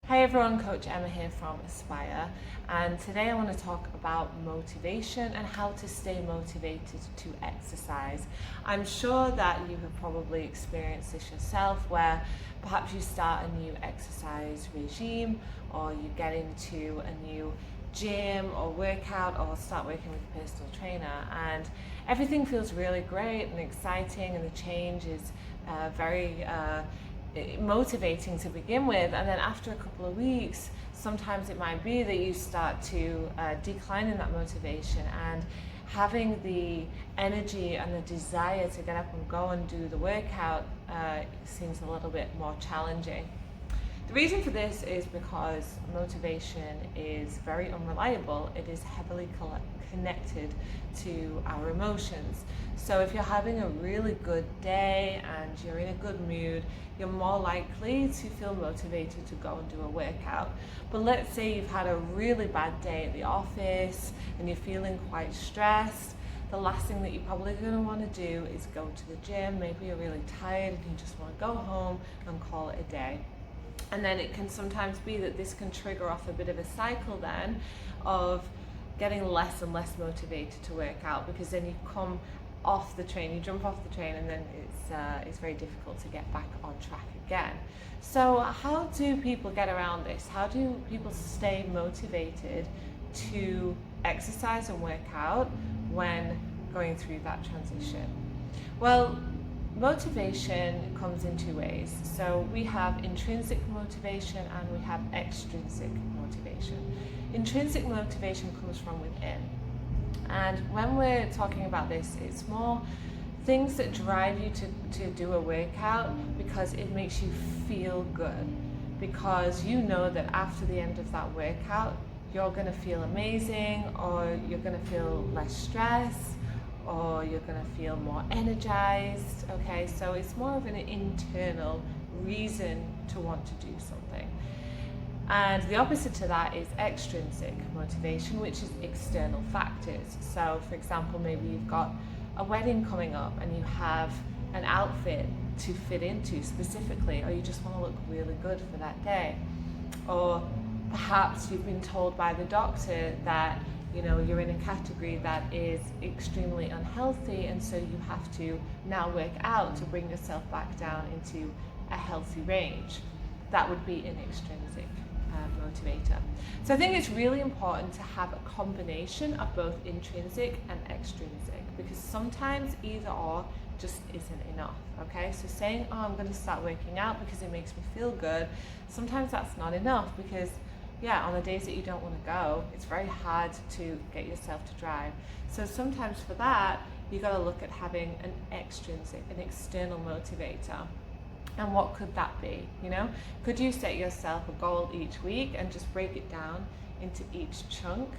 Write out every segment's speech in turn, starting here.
Hi everyone, Coach Emma here from Aspire, and today I want to talk about motivation and how to stay motivated to exercise. I'm sure that you have probably experienced this yourself, where perhaps you start a new exercise regime, or you get into a new gym or workout, or start working with a personal trainer, and everything feels really great and exciting, and the change is very motivating to begin with. And then after a couple of weeks, sometimes it might be that you start to decline in that motivation, and having the energy and the desire to get up and go and do the workout seems a little bit more challenging. The reason for this is because motivation is very unreliable. It is heavily connected to our emotions. So if you're having a really good day and you're in a good mood, you're more likely to feel motivated to go and do a workout. But let's say you've had a really bad day at the office and you're feeling quite stressed. The last thing that you're probably going to want to do is go to the gym. Maybe you're really tired and you just want to go home and call it a day. And then it can sometimes be that this can trigger off a bit of a cycle then of getting less and less motivated to work out, because then you come off the train, you jump off the train, and then it's very difficult to get back on track again. So how do people get around this? How do people stay motivated to exercise and work out when going through that transition? Well, motivation comes in two ways. So we have intrinsic motivation and we have extrinsic motivation. Intrinsic motivation comes from within. And when we're talking about this, it's more things that drive you to do a workout because it makes you feel good. Because you know that after the end of that workout, you're going to feel amazing, or you're going to feel less stress, or you're going to feel more energized. Okay, so it's more of an internal reason to want to do something. And the opposite to that is extrinsic motivation, which is external factors. So for example, maybe you've got a wedding coming up and you have an outfit to fit into specifically, or you just want to look really good for that day. Or perhaps you've been told by the doctor that you're in a category that is extremely unhealthy, and so you have to now work out to bring yourself back down into a healthy range. That would be an extrinsic motivator. So I think it's really important to have a combination of both intrinsic and extrinsic, because sometimes either or just isn't enough. Okay, so saying, oh, I'm going to start working out because it makes me feel good, sometimes that's not enough, because on the days that you don't want to go, it's very hard to get yourself to drive. So sometimes for that, you got to look at having an extrinsic, an external motivator. And what could that be? Could you set yourself a goal each week and just break it down into each chunk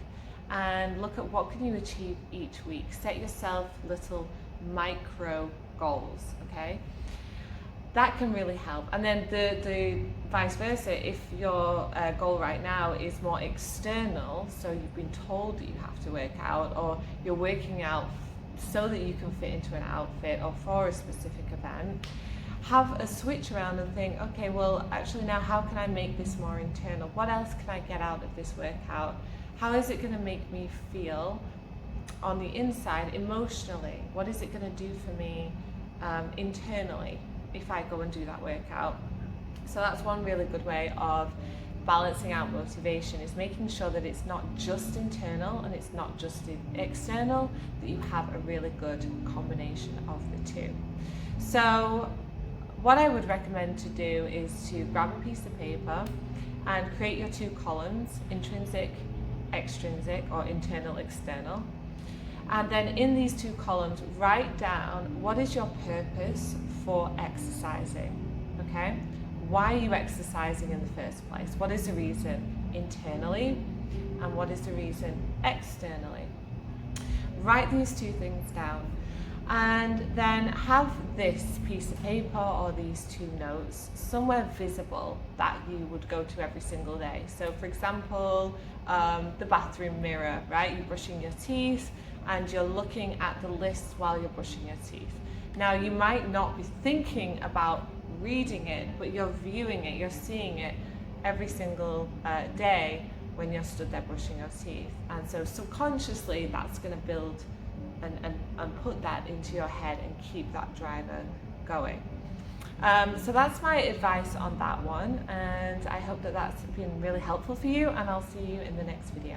and look at what can you achieve each week? Set yourself little micro goals, okay? That can really help. And then the vice versa, if your goal right now is more external, so you've been told that you have to work out, or you're working out so that you can fit into an outfit or for a specific event, have a switch around and think, okay, well, actually now how can I make this more internal? What else can I get out of this workout? How is it going to make me feel on the inside emotionally? What is it going to do for me internally if I go and do that workout? So that's one really good way of balancing out motivation, is making sure that it's not just internal and it's not just external, that you have a really good combination of the two. So what I would recommend to do is to grab a piece of paper and create your two columns, intrinsic, extrinsic, or internal, external. And then in these two columns, write down what is your purpose for exercising, okay? Why are you exercising in the first place? What is the reason internally, and what is the reason externally? Write these two things down, and then have this piece of paper or these two notes somewhere visible that you would go to every single day. So for example, the bathroom mirror, right? You're brushing your teeth and you're looking at the list while you're brushing your teeth. Now you might not be thinking about reading it, but you're viewing it, you're seeing it every single day when you're stood there brushing your teeth. And so subconsciously that's going to build and put that into your head and keep that driver going. So that's my advice on that one, and I hope that that's been really helpful for you, and I'll see you in the next video.